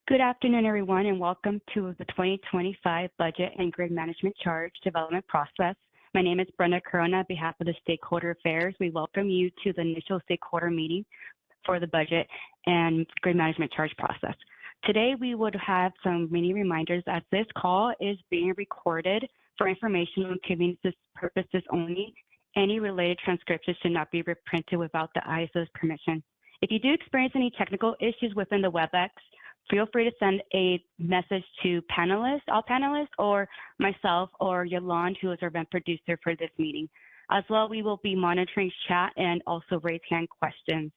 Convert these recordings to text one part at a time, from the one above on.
Good afternoon, everyone, and welcome to the 2025 Budget and Grid Management Charge Development Process. My name is Brenda Corona. On behalf of the Stakeholder Affairs, we welcome you to the initial stakeholder meeting for the Budget and Grid Management Charge process. Today, we would have some mini reminders as this call is being recorded for informational and community purposes only. Any related transcriptions should not be reprinted without the ISO's permission. If you do experience any technical issues within the WebEx, feel free to send a message to all panelists, or myself or Yolande, who is our event producer for this meeting. As well, we will be monitoring chat and also raise hand questions.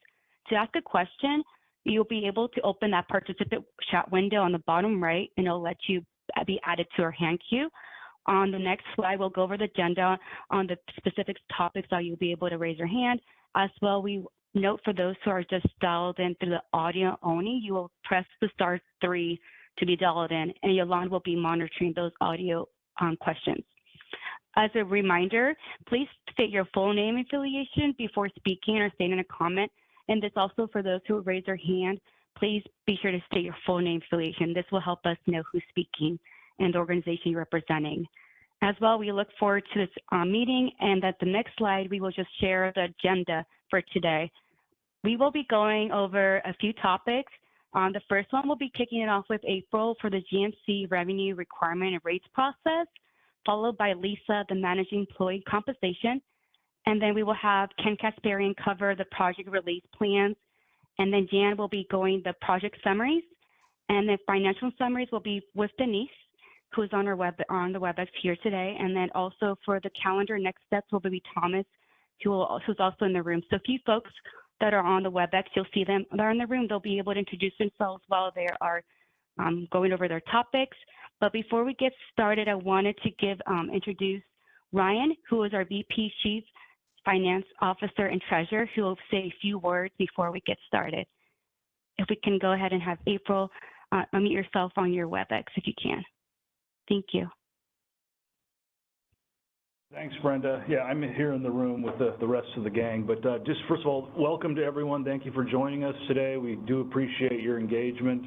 To ask a question, you'll be able to open that participant chat window on the bottom right, and it'll let you be added to our hand queue. On the next slide, we'll go over the agenda on the specific topics that you'll be able to raise your hand. As well, we note for those who are just dialed in through the audio only, you will press the *3 to be dialed in, and Yolande will be monitoring those audio questions. As a reminder, please state your full name and affiliation before speaking or stating a comment. And this also for those who raise their hand, please be sure to state your full name affiliation. This will help us know who's speaking and the organization you're representing. As well, we look forward to this meeting, and at the next slide, we will just share the agenda for today. We will be going over a few topics. The first one, we'll be kicking it off with April for the GMC revenue requirement and rates process, followed by Lisa, the managing employee compensation. And then we will have Ken Kasparian cover the project release plans. And then Jan will be going the project summaries. And the financial summaries will be with Denise, who's on the WebEx here today. And then also for the calendar next steps will be Thomas, who's also in the room. So a few folks that are on the WebEx, you'll see them, they're in the room, they'll be able to introduce themselves while they are going over their topics. But before we get started, I wanted to introduce Ryan, who is our VP Chief Finance Officer and Treasurer, who will say a few words before we get started. If we can go ahead and have April unmute yourself on your WebEx if you can. Thank you. Thanks, Brenda. Yeah, I'm here in the room with the rest of the gang. But just first of all, welcome to everyone. Thank you for joining us today. We do appreciate your engagement.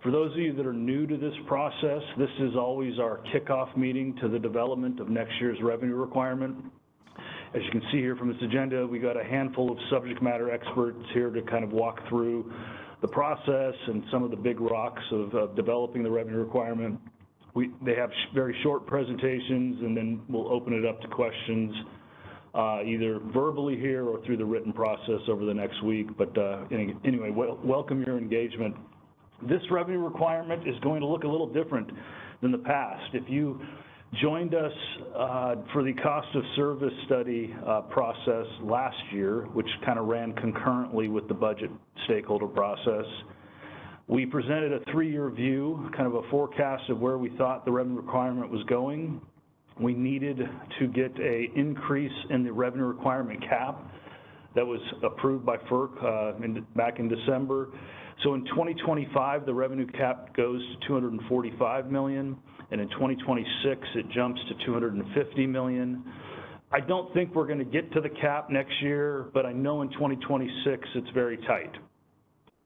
For those of you that are new to this process, this is always our kickoff meeting to the development of next year's revenue requirement. As you can see here from this agenda, we got a handful of subject matter experts here to kind of walk through the process and some of the big rocks of developing the revenue requirement. They have very short presentations, and then we'll open it up to questions either verbally here or through the written process over the next week. But anyway, welcome your engagement. This revenue requirement is going to look a little different than the past. If you joined us for the cost of service study process last year, which kind of ran concurrently with the budget stakeholder process, we presented a 3-year view, kind of a forecast of where we thought the revenue requirement was going. We needed to get an increase in the revenue requirement cap that was approved by FERC back in December. So in 2025, the revenue cap goes to $245 million, and in 2026, it jumps to $250 million. I don't think we're going to get to the cap next year, but I know in 2026, it's very tight.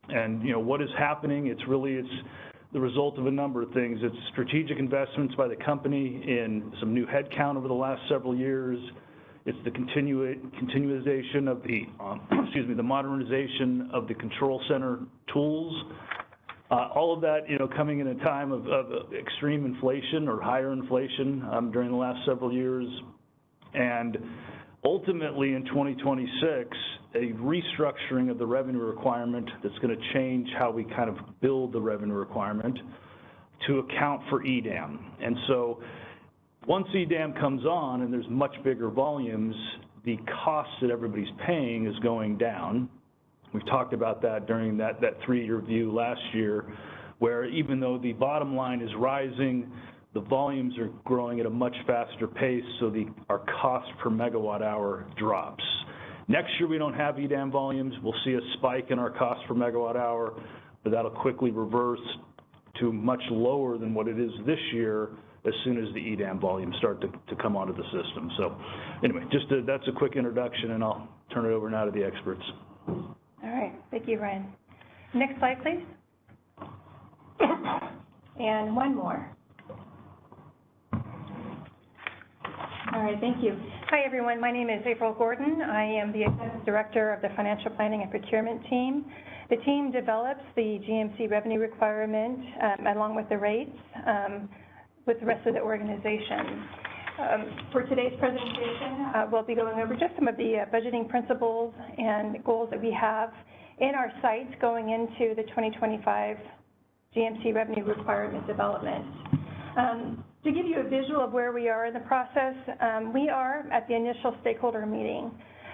And what is happening? It's the result of a number of things. It's strategic investments by the company in some new headcount over the last several years. It's the continuation of the the modernization of the control center tools. All of that, coming in a time of extreme inflation or higher inflation during the last several years, and ultimately in 2026. A restructuring of the revenue requirement that's going to change how we kind of build the revenue requirement to account for EDAM. And so once EDAM comes on and there's much bigger volumes, the cost that everybody's paying is going down. We've talked about that during that 3-year view last year, where even though the bottom line is rising, the volumes are growing at a much faster pace, so our cost per megawatt hour drops. Next year, we don't have EDAM volumes. We'll see a spike in our cost per megawatt hour, but that'll quickly reverse to much lower than what it is this year as soon as the EDAM volumes start to come onto the system. So anyway, that's a quick introduction, and I'll turn it over now to the experts. All right. Thank you, Ryan. Next slide, please. and one more. All right, thank you. Hi, everyone. My name is April Gordon. I am the Executive Director of the Financial Planning and Procurement team. The team develops the GMC revenue requirement along with the rates with the rest of the organization. For today's presentation, we'll be going over just some of the budgeting principles and goals that we have in our sites going into the 2025 GMC revenue requirement development. To give you a visual of where we are in the process, we are at the initial stakeholder meeting.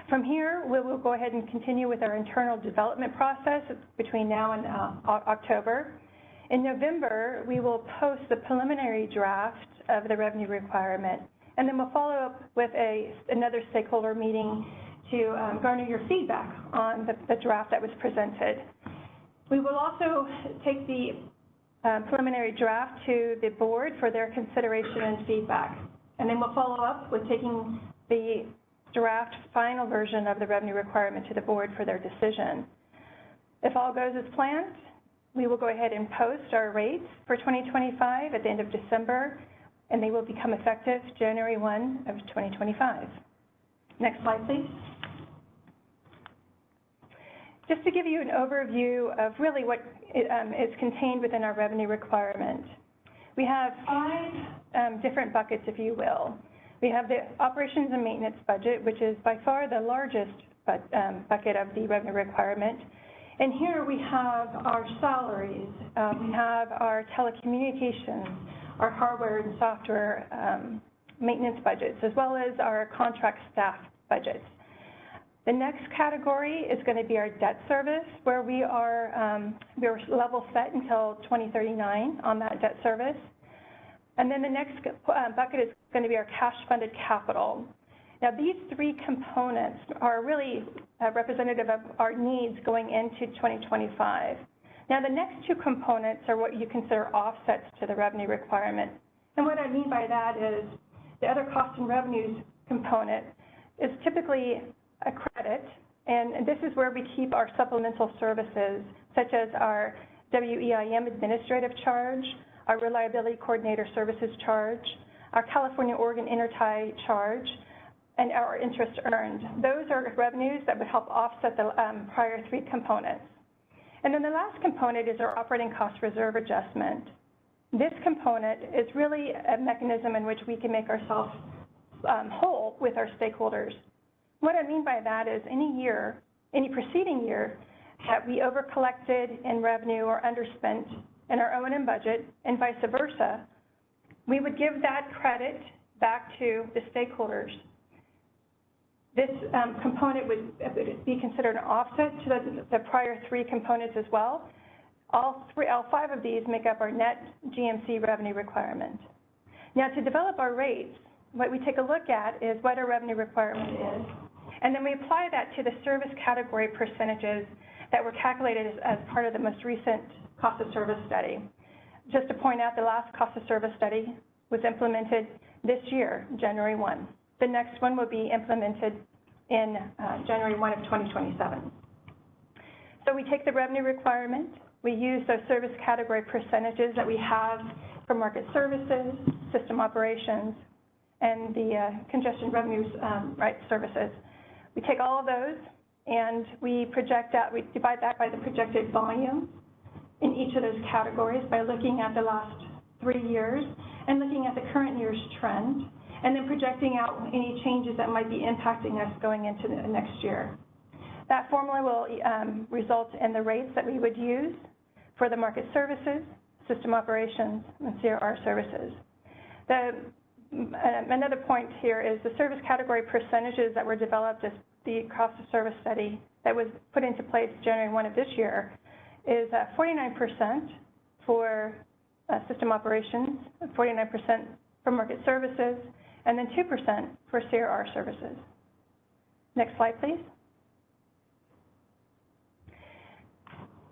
From here, we will go ahead and continue with our internal development process between now and October. In November, we will post the preliminary draft of the revenue requirement, and then we'll follow up with another stakeholder meeting to garner your feedback on the draft that was presented. We will also take the preliminary draft to the board for their consideration and feedback, and then we'll follow up with taking the draft final version of the revenue requirement to the board for their decision. If all goes as planned, we will go ahead and post our rates for 2025 at the end of December, and they will become effective January 1 of 2025. Next slide, please. Just to give you an overview of really what is contained within our revenue requirement. We have 5 different buckets, if you will. We have the operations and maintenance budget, which is by far the largest bucket of the revenue requirement. And here we have our salaries, we have our telecommunications, our hardware and software maintenance budgets, as well as our contract staff budgets. The next category is going to be our debt service, where we're level set until 2039 on that debt service. And then the next bucket is going to be our cash-funded capital. Now, these 3 components are really representative of our needs going into 2025. Now, the next 2 components are what you consider offsets to the revenue requirement. And what I mean by that is the other cost and revenues component is typically a credit, and this is where we keep our supplemental services, such as our WEIM administrative charge, our reliability coordinator services charge, our California-Oregon intertie charge, and our interest earned. Those are revenues that would help offset the prior 3 components. And then the last component is our operating cost reserve adjustment. This component is really a mechanism in which we can make ourselves whole with our stakeholders. What I mean by that is any preceding year that we over-collected in revenue or underspent in our O&M budget and vice versa, we would give that credit back to the stakeholders. This component would be considered an offset to the prior 3 components as well. All 5 of these make up our net GMC revenue requirement. Now, to develop our rates, what we take a look at is what our revenue requirement is, and then we apply that to the service category percentages that were calculated as part of the most recent cost of service study. Just to point out, the last cost of service study was implemented this year, January 1. The next one will be implemented in January 1 of 2027. So we take the revenue requirement, we use those service category percentages that we have for market services, system operations, and the congestion revenues right services. We take all of those and we project out, we divide that by the projected volume in each of those categories by looking at the last 3 years and looking at the current year's trend, and then projecting out any changes that might be impacting us going into the next year. That formula will result in the rates that we would use for the market services, system operations, and CRR services. Another point here is the service category percentages that were developed as the cost of service study that was put into place January 1 of this year is 49% for system operations, 49% for market services, and then 2% for CRR services. Next slide, please.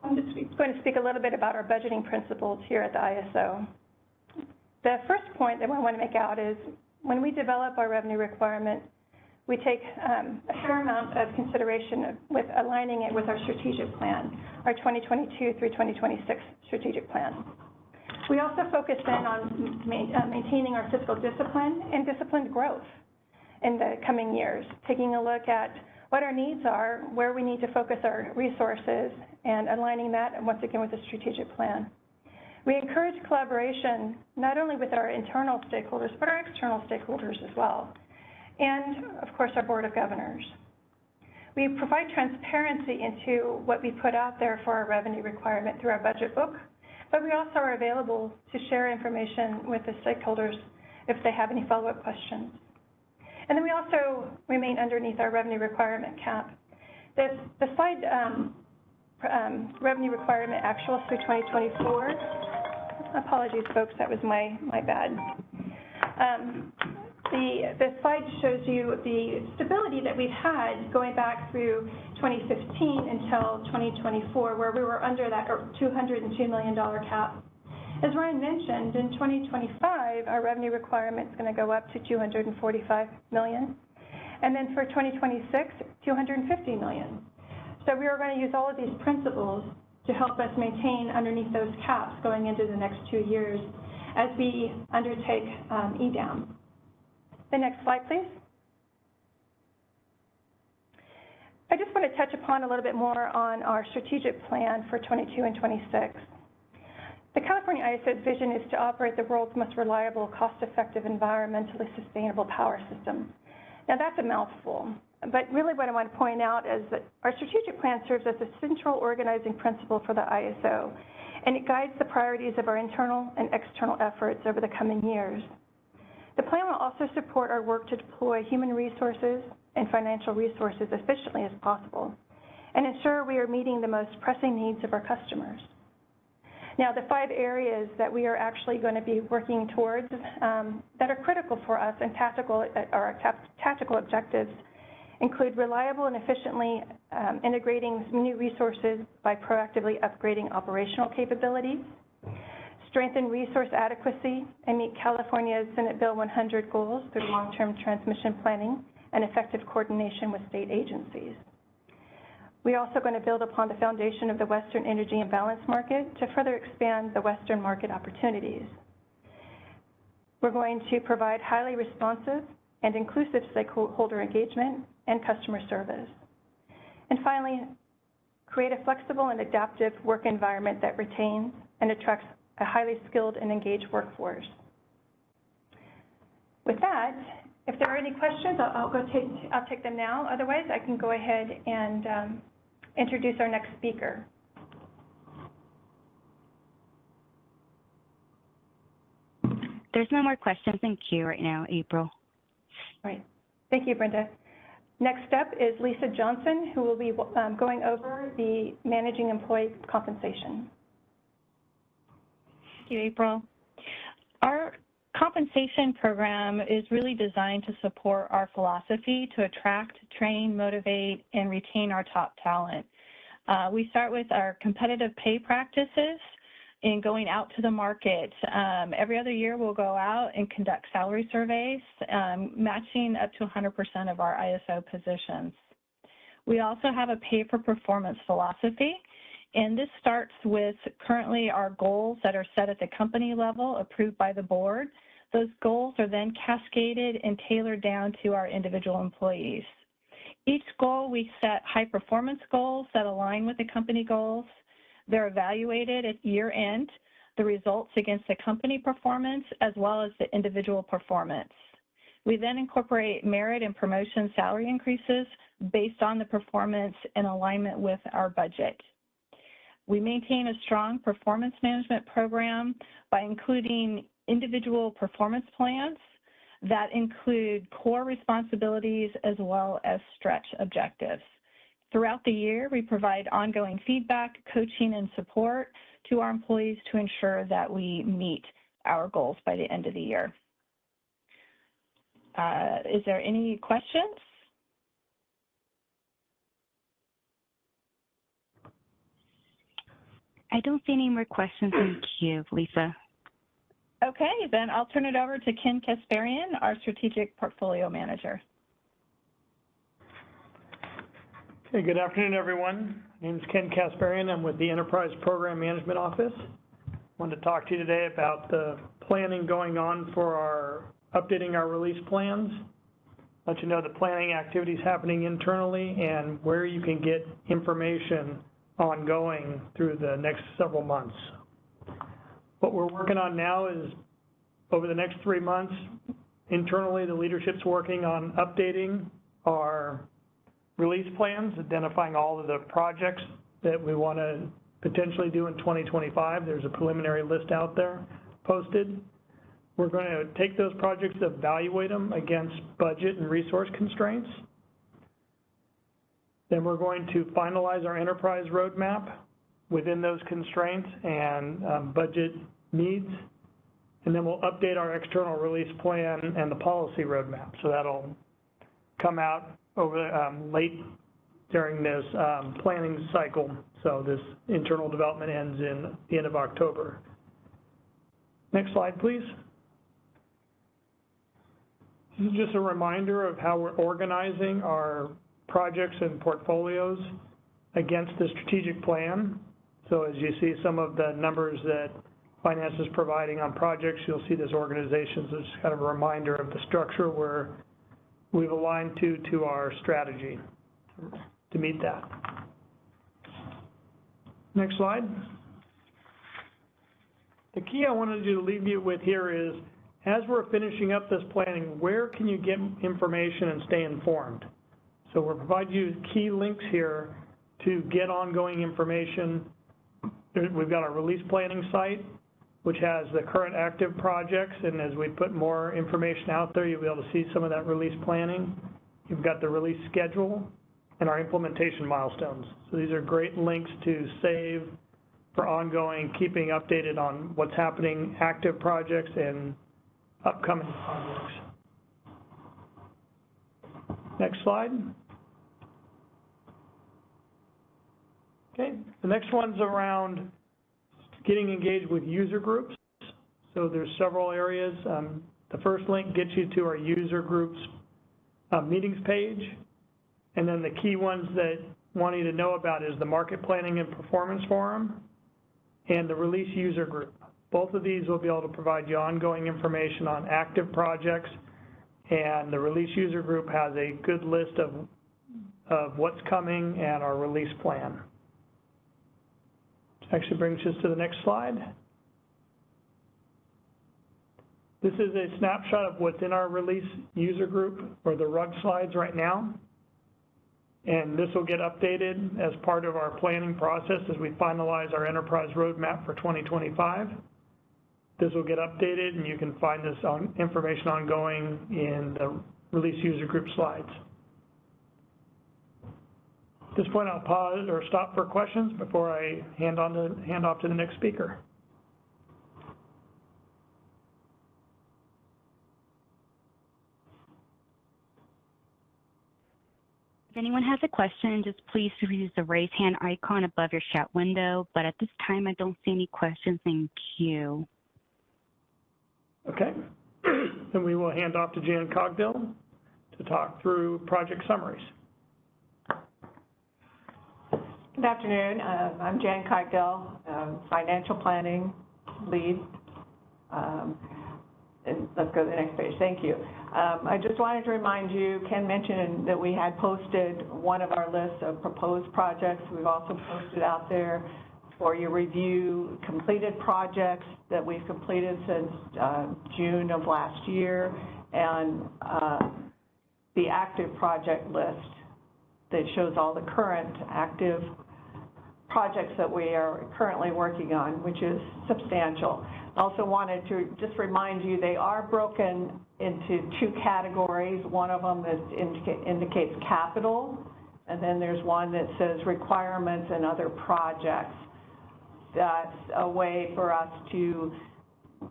I'm just going to speak a little bit about our budgeting principles here at the ISO. The first point that I want to make out is when we develop our revenue requirement, we take a fair amount of consideration with aligning it with our strategic plan, our 2022 through 2026 strategic plan. We also focus in on maintaining our fiscal discipline and disciplined growth in the coming years, taking a look at what our needs are, where we need to focus our resources, and aligning that, once again, with a strategic plan. We encourage collaboration not only with our internal stakeholders, but our external stakeholders as well, and, of course, our Board of Governors. We provide transparency into what we put out there for our revenue requirement through our budget book, but we also are available to share information with the stakeholders if they have any follow-up questions. And then we also remain underneath our revenue requirement cap. The slide revenue requirement actuals through 2024. Apologies, folks, that was my bad. The slide shows you the stability that we've had going back through 2015 until 2024, where we were under that $202 million cap. As Ryan mentioned, in 2025, our revenue requirement is going to go up to $245 million. And then for 2026, $250 million. So we are going to use all of these principles to help us maintain underneath those caps going into the next 2 years as we undertake EDAM. The next slide, please. I just want to touch upon a little bit more on our strategic plan for 22 and 26. The California ISO's vision is to operate the world's most reliable, cost-effective, environmentally sustainable power system. Now, that's a mouthful, but really what I want to point out is that our strategic plan serves as a central organizing principle for the ISO, and it guides the priorities of our internal and external efforts over the coming years. The plan will also support our work to deploy human resources and financial resources efficiently as possible, and ensure we are meeting the most pressing needs of our customers. Now, the 5 areas that we are actually going to be working towards that are critical for us and tactical objectives include reliable and efficiently integrating new resources by proactively upgrading operational capabilities, strengthen resource adequacy and meet California's Senate Bill 100 goals through long-term transmission planning and effective coordination with state agencies. We're also going to build upon the foundation of the Western Energy Imbalance Market to further expand the Western market opportunities. We're going to provide highly responsive and inclusive stakeholder engagement and customer service. And finally, create a flexible and adaptive work environment that retains and attracts a highly skilled and engaged workforce. With that, if there are any questions, I'll take them now. Otherwise, I can go ahead and introduce our next speaker. There's no more questions in queue right now, April. All right. Thank you, Brenda. Next up is Lisa Johnson, who will be going over the managing employee compensation. Thank you, April. Our compensation program is really designed to support our philosophy to attract, train, motivate, and retain our top talent. We start with our competitive pay practices in going out to the market. Every other year we'll go out and conduct salary surveys, matching up to 100% of our ISO positions. We also have a pay for performance philosophy, and this starts with currently our goals that are set at the company level, approved by the board. Those goals are then cascaded and tailored down to our individual employees. Each goal, we set high performance goals that align with the company goals. They're evaluated at year end, the results against the company performance as well as the individual performance. We then incorporate merit and promotion salary increases based on the performance in alignment with our budget. We maintain a strong performance management program by including individual performance plans that include core responsibilities as well as stretch objectives. Throughout the year, we provide ongoing feedback, coaching, and support to our employees to ensure that we meet our goals by the end of the year. Is there any questions? I don't see any more questions in queue, Lisa. Okay, then I'll turn it over to Ken Kasparian, our Strategic Portfolio Manager. Okay, good afternoon, everyone. My name is Ken Kasparian. I'm with the Enterprise Program Management Office. Wanted to talk to you today about the planning going on for updating our release plans. Let you know the planning activities happening internally and where you can get information ongoing through the next several months. What we're working on now is over the next 3 months, internally the leadership's working on updating our release plans, identifying all of the projects that we want to potentially do in 2025. There's a preliminary list out there posted. We're going to take those projects, evaluate them against budget and resource constraints. Then we're going to finalize our enterprise roadmap within those constraints and budget needs. And then we'll update our external release plan and the policy roadmap. So that'll come out over late during this planning cycle. So this internal development ends in the end of October. Next slide, please. This is just a reminder of how we're organizing our projects and portfolios against the strategic plan. So as you see some of the numbers that finance is providing on projects, you'll see this organization. So it's kind of a reminder of the structure where we've aligned to our strategy to meet that. Next slide. The key I wanted to leave you with here is, as we're finishing up this planning, where can you get information and stay informed? So we'll provide you key links here to get ongoing information. We've got our release planning site, which has the current active projects, and as we put more information out there, you'll be able to see some of that release planning. You've got the release schedule and our implementation milestones. So these are great links to save for ongoing, keeping updated on what's happening, active projects and upcoming projects. Next slide. Okay, the next one's around getting engaged with user groups. So there's several areas. The first link gets you to our user groups meetings page. And then the key ones that want you to know about is the Market Planning and Performance Forum and the Release User Group. Both of these will be able to provide you ongoing information on active projects, and the Release User Group has a good list of what's coming and our release plan. Which actually brings us to the next slide. This is a snapshot of what's in our Release User Group, or the RUG slides right now. And this will get updated as part of our planning process as we finalize our enterprise roadmap for 2025. This will get updated, and you can find this information ongoing in the Release User Group slides. At this point, I'll pause or stop for questions before I hand off to the next speaker. If anyone has a question, just please use the raise hand icon above your chat window. But at this time, I don't see any questions in queue. Okay, then we will hand off to Jan Cogdill to talk through project summaries. Good afternoon. I'm Jan Cogdill, financial planning lead. And let's go to the next page. Thank you. I just wanted to remind you, Ken mentioned that we had posted one of our lists of proposed projects. We've also posted out there for your review completed projects that we've completed since June of last year, and the active project list that shows all the current active projects that we are currently working on, which is substantial. Also wanted to just remind you, they are broken into two categories. One of them is indicates capital, and then there's one that says requirements and other projects. That's a way for us to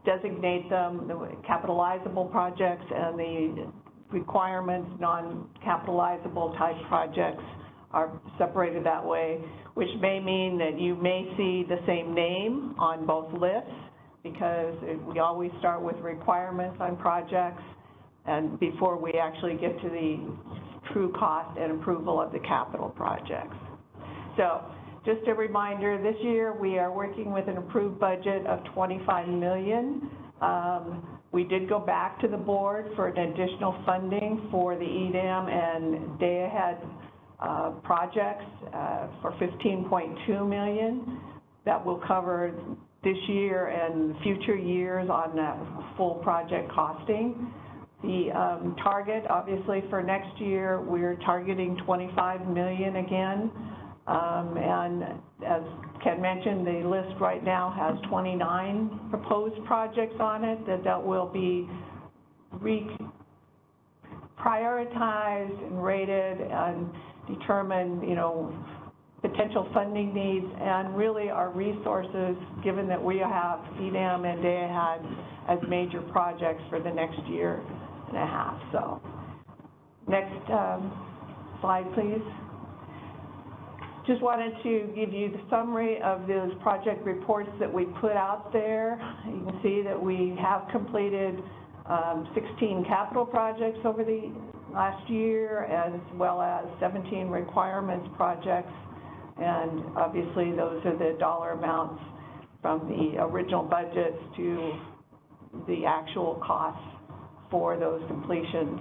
designate them, the capitalizable projects, and the requirements, non-capitalizable type projects are separated that way, which may mean that you may see the same name on both lists, because we always start with requirements on projects and before we actually get to the true cost and approval of the capital projects. So just a reminder, this year we are working with an approved budget of $25 million. We did go back to the board for an additional funding for the EDAM and day-ahead projects for $15.2 million. That will cover this year and future years on that full project costing. The target, obviously, for next year, we're targeting $25 million again. And as Ken mentioned, the list right now has 29 proposed projects on it that will be prioritized and rated and determine, you know, potential funding needs and really our resources, given that we have EDAM and day-ahead as major projects for the next year and a half. So next slide, please. Just wanted to give you the summary of those project reports that we put out there. You can see that we have completed 16 capital projects over the last year, as well as 17 requirements projects. And obviously, those are the dollar amounts from the original budgets to the actual costs for those completions.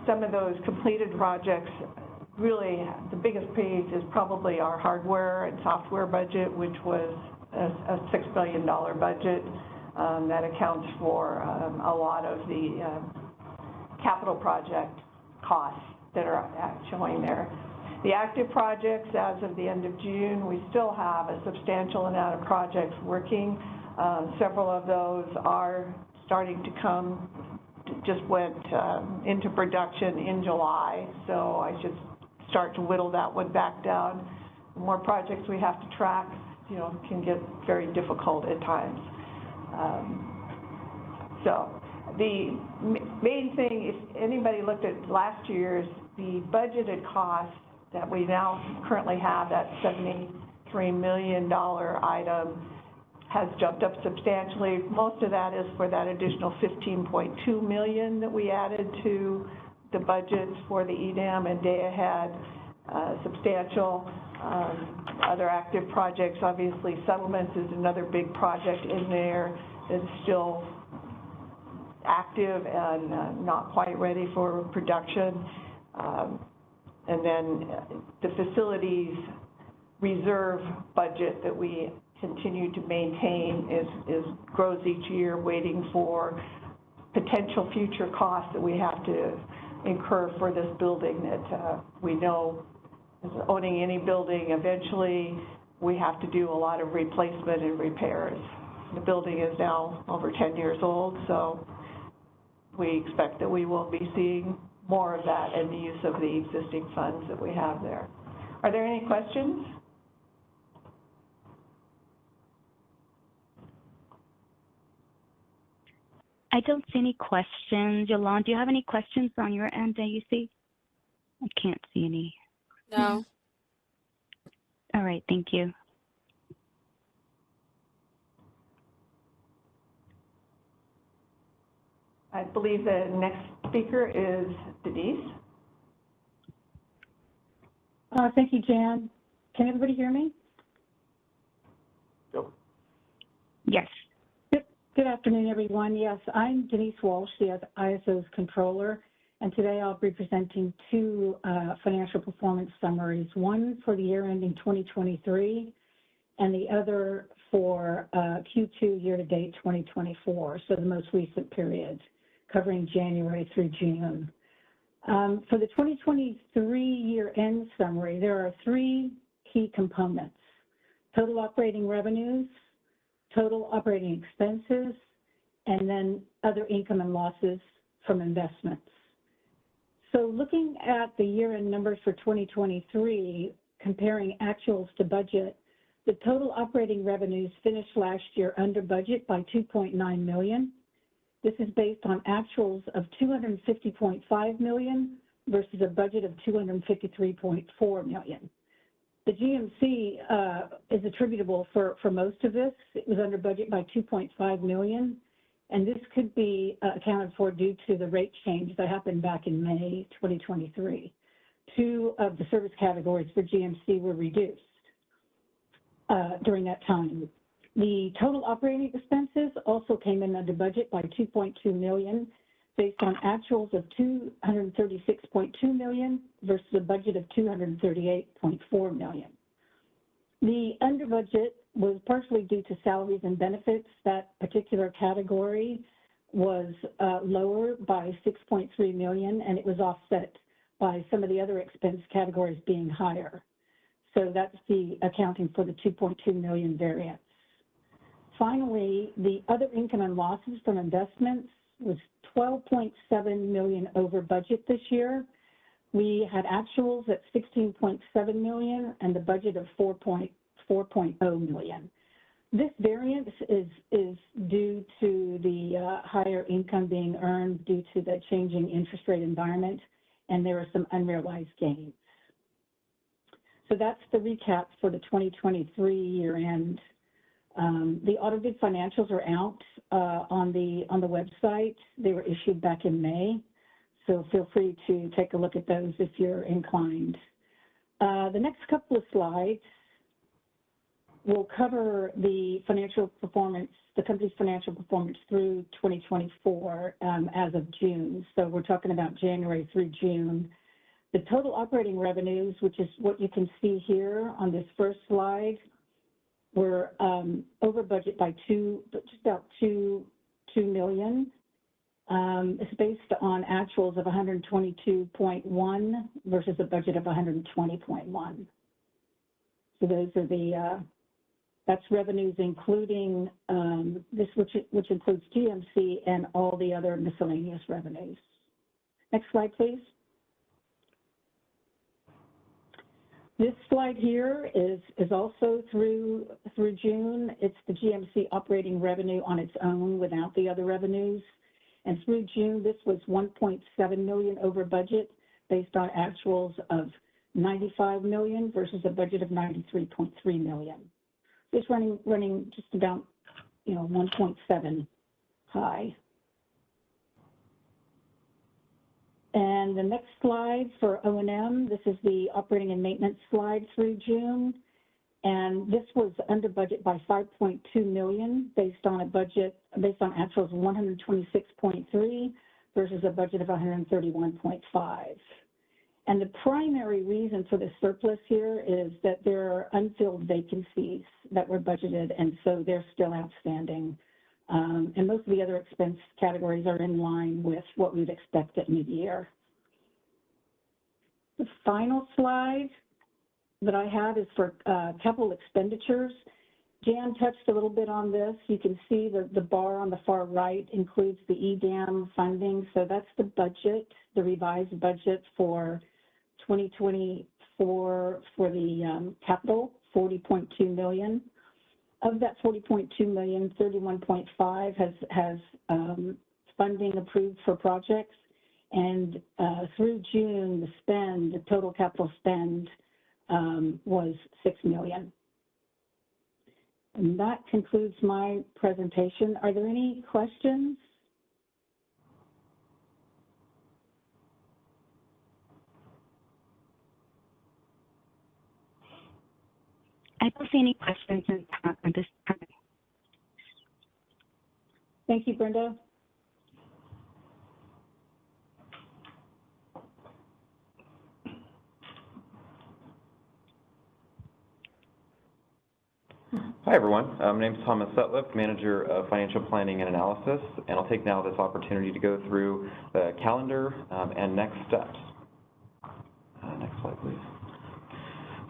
Some of those completed projects, really, the biggest piece is probably our hardware and software budget, which was a $6 billion budget. That accounts for a lot of the capital project costs that are showing there. The active projects, as of the end of June, we still have a substantial amount of projects working. Several of those are starting to come, just went into production in July, so I should start to whittle that one back down. The more projects we have to track, you know, can get very difficult at times. So the main thing, if anybody looked at last year's, the budgeted cost that we now currently have, that $73 million item, has jumped up substantially. Most of that is for that additional $15.2 million that we added to the budgets for the EDAM and day-ahead, substantial. Other active projects, obviously settlements is another big project in there that is still active and not quite ready for production. And then the facilities reserve budget that we continue to maintain grows each year, waiting for potential future costs that we have to incur for this building that we know, as owning any building, eventually we have to do a lot of replacement and repairs. The building is now over 10 years old, so we expect that we will be seeing more of that in the use of the existing funds that we have there. Are there any questions? I don't see any questions. Yolanda, do you have any questions on your end that you see? I can't see any. No. All right, thank you. I believe the next speaker is Denise. Thank you, Jan. Can everybody hear me? Go. Yes. Good afternoon, everyone. Yes, I'm Denise Walsh, the ISO's controller, and today I'll be presenting two financial performance summaries, one for the year ending 2023 and the other for Q2 year-to-date 2024, so the most recent period, covering January through June. For the 2023 year-end summary, there are three key components: total operating revenues, total operating expenses, and then other income and losses from investments. So looking at the year-end numbers for 2023, comparing actuals to budget, the total operating revenues finished last year under budget by $2.9 million. This is based on actuals of $250.5 million versus a budget of $253.4 million. The GMC is attributable for most of this. It was under budget by $2.5 million, and this could be accounted for due to the rate change that happened back in May 2023. two of the service categories for GMC were reduced during that time. The total operating expenses also came in under budget by $2.2 million, based on actuals of $236.2 million versus a budget of $238.4 million. The under budget was partially due to salaries and benefits. That particular category was lower by $6.3 million, and it was offset by some of the other expense categories being higher. So that's the accounting for the $2.2 million variance. Finally, the other income and losses from investments was $12.7 million over budget this year. We had actuals at $16.7 million and the budget of $4.0 million. This variance is due to the higher income being earned due to the changing interest rate environment, and there are some unrealized gains. So that's the recap for the 2023 year end. The audited financials are out on the website. They were issued back in May, so feel free to take a look at those if you're inclined. The next couple of slides will cover the financial performance, the company's financial performance through 2024 as of June. So we're talking about January through June. The total operating revenues, which is what you can see here on this first slide, were over budget by just about $2 million. It's based on actuals of 122.1 versus a budget of 120.1. So those are the that's revenues including this, which includes GMC and all the other miscellaneous revenues. Next slide, please. This slide here is also through June. It's the GMC operating revenue on its own without the other revenues. And through June, this was $1.7 million over budget based on actuals of $95 million versus a budget of $93.3 million. It's running just about, 1.7 high. And the next slide for O&M, this is the operating and maintenance slide through June. And this was under budget by $5.2 million based on actuals of 126.3 versus a budget of 131.5. And the primary reason for the surplus here is that there are unfilled vacancies that were budgeted, and so they're still outstanding. And most of the other expense categories are in line with what we'd expect at mid-year. The final slide that I have is for capital expenditures. Jan touched a little bit on this. You can see the bar on the far right includes the EDAM funding. So that's the budget, the revised budget for 2024 for the capital, $40.2 million. Of that $40.2 million, 31.5 has funding approved for projects, and through June, the total capital spend was $6 million. And that concludes my presentation. Are there any questions? I don't see any questions at this time. Thank you, Brenda. Hi, everyone. My name is Thomas Sutliff, Manager of Financial Planning and Analysis, and I'll take now this opportunity to go through the calendar and next steps. Next slide, please.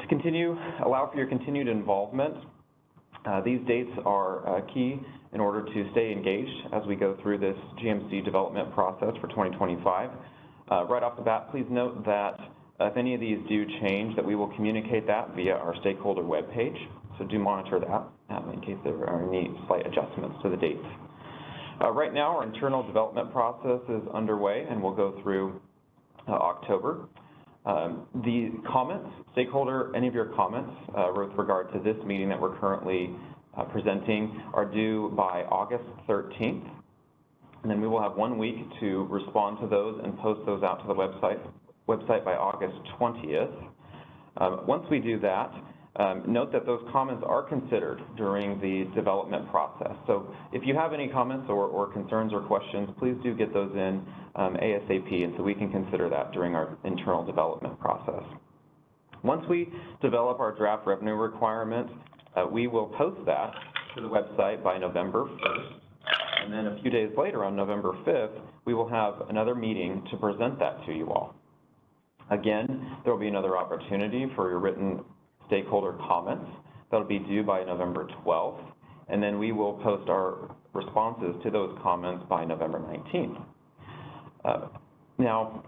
To allow for your continued involvement, these dates are key in order to stay engaged as we go through this GMC development process for 2025. Right off the bat, please note that if any of these do change, that we will communicate that via our stakeholder webpage. So do monitor that in case there are any slight adjustments to the dates. Right now, our internal development process is underway, and we'll go through October. The comments, any of your comments with regard to this meeting that we're currently presenting are due by August 13th. And then we will have 1 week to respond to those and post those out to the website website by August 20th. Once we do that, note that those comments are considered during the development process. So if you have any comments or concerns or questions, please do get those in ASAP, and so we can consider that during our internal development process. Once we develop our draft revenue requirement, we will post that to the website by November 1st. And then a few days later, on November 5th, we will have another meeting to present that to you all. Again, there will be another opportunity for your written stakeholder comments. That'll be due by November 12th, and then we will post our responses to those comments by November 19th. Now,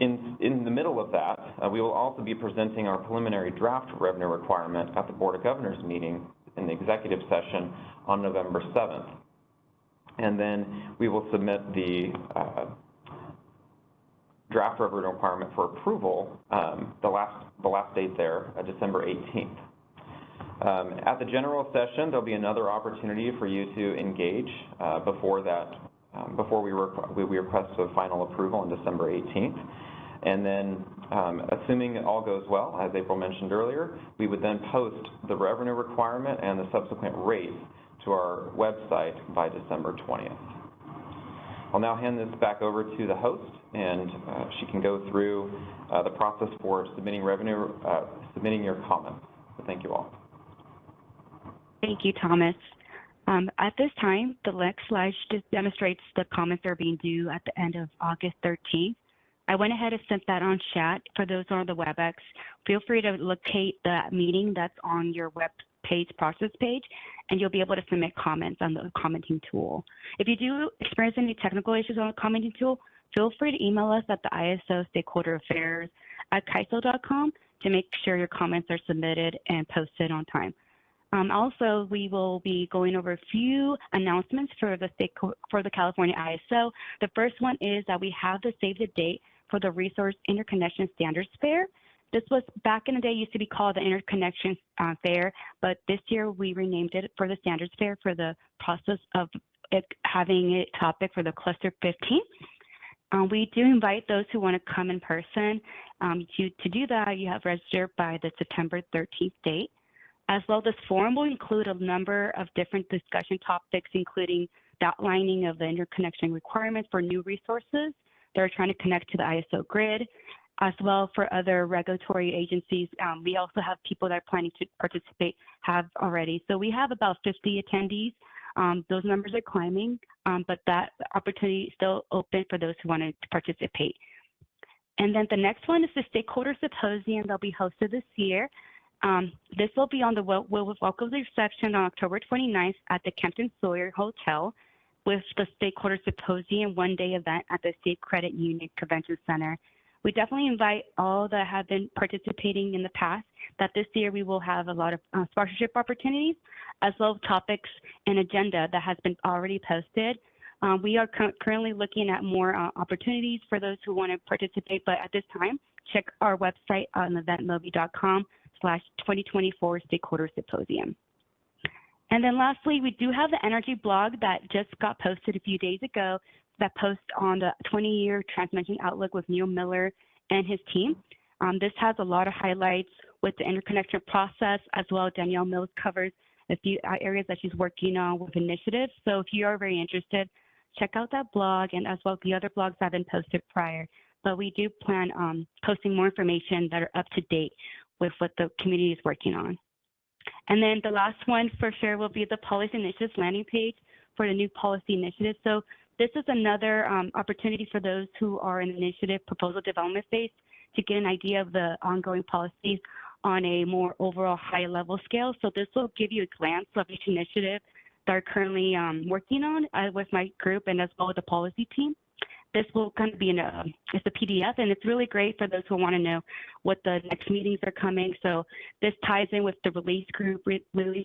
in the middle of that, we will also be presenting our preliminary draft revenue requirement at the Board of Governors meeting in the executive session on November 7th. And then we will submit the draft revenue requirement for approval, the last date there, December 18th. At the general session, there'll be another opportunity for you to engage before we request the final approval on December 18th. And then, assuming it all goes well, as April mentioned earlier, we would then post the revenue requirement and the subsequent rates to our website by December 20th. I'll now hand this back over to the host, and she can go through the process for submitting your comments. So thank you all. Thank you, Thomas. At this time, the next slide just demonstrates the comments that are being due at the end of August 13th. I went ahead and sent that on chat for those on the WebEx. Feel free to locate the meeting that's on your web page, process page, and you'll be able to submit comments on the commenting tool. If you do experience any technical issues on the commenting tool, feel free to email us at the ISO Stakeholder Affairs at CAISO.com to make sure your comments are submitted and posted on time. Also, we will be going over a few announcements for the California ISO. The first one is that we have the save the date for the Resource Interconnection Standards Fair. This was, back in the day, used to be called the Interconnection Fair, but this year we renamed it for the Standards Fair for the process of it having a topic for the Cluster 15. We do invite those who want to come in person. To do that, you have registered by the September 13th date. As well, this forum will include a number of different discussion topics, including the outlining of the interconnection requirements for new resources that are trying to connect to the ISO grid, as well for other regulatory agencies. We also have people that are planning to participate have already. So we have about 50 attendees. Those numbers are climbing, but that opportunity is still open for those who want to participate. And then the next one is the Stakeholder Symposium that'll be hosted this year. This will be on the Welcome Reception on October 29th at the Kempton Sawyer Hotel with the Stakeholder Symposium one-day event at the State Credit Union Convention Center. We definitely invite all that have been participating in the past that this year we will have a lot of sponsorship opportunities, as well as topics and agenda that has been already posted. We are currently looking at more opportunities for those who want to participate, but at this time, check our website on eventmobi.com/2024 Stakeholder Symposium. And then lastly, we do have the energy blog that just got posted a few days ago that posts on the 20-year transmission outlook with Neil Miller and his team. This has a lot of highlights with the interconnection process, as well. Danielle Mills covers a few areas that she's working on with initiatives. So if you are very interested, check out that blog, and as well as the other blogs that have been posted prior. But we do plan on posting more information that are up to date with what the community is working on. And then the last one for sure will be the policy initiatives landing page for the new policy initiatives. So this is another opportunity for those who are in initiative proposal development phase to get an idea of the ongoing policies on a more overall high level scale. So this will give you a glance of each initiative that are currently working on with my group and as well as the policy team. This will kind of be it's a PDF, and it's really great for those who want to know what the next meetings are coming. So this ties in with the release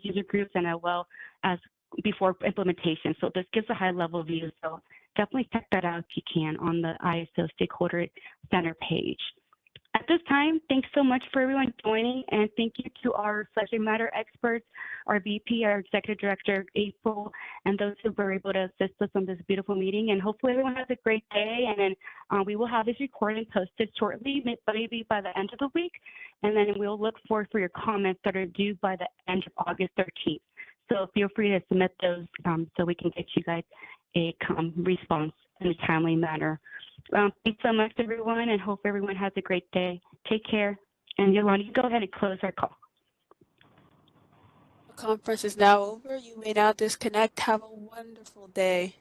user groups, and as well as before implementation. So this gives a high level view. So definitely check that out if you can on the ISO Stakeholder Center page. At this time, thanks so much for everyone joining, and thank you to our subject matter experts, our VP, our Executive Director, April, and those who were able to assist us on this beautiful meeting. And hopefully everyone has a great day, and then we will have this recording posted shortly, maybe by the end of the week, and then we'll look forward for your comments that are due by the end of August 13th. So feel free to submit those so we can get you guys a response in a timely manner. Thanks so much, everyone, and hope everyone has a great day. Take care. And Yolanda, you go ahead and close our call. The conference is now over. You may now disconnect. Have a wonderful day.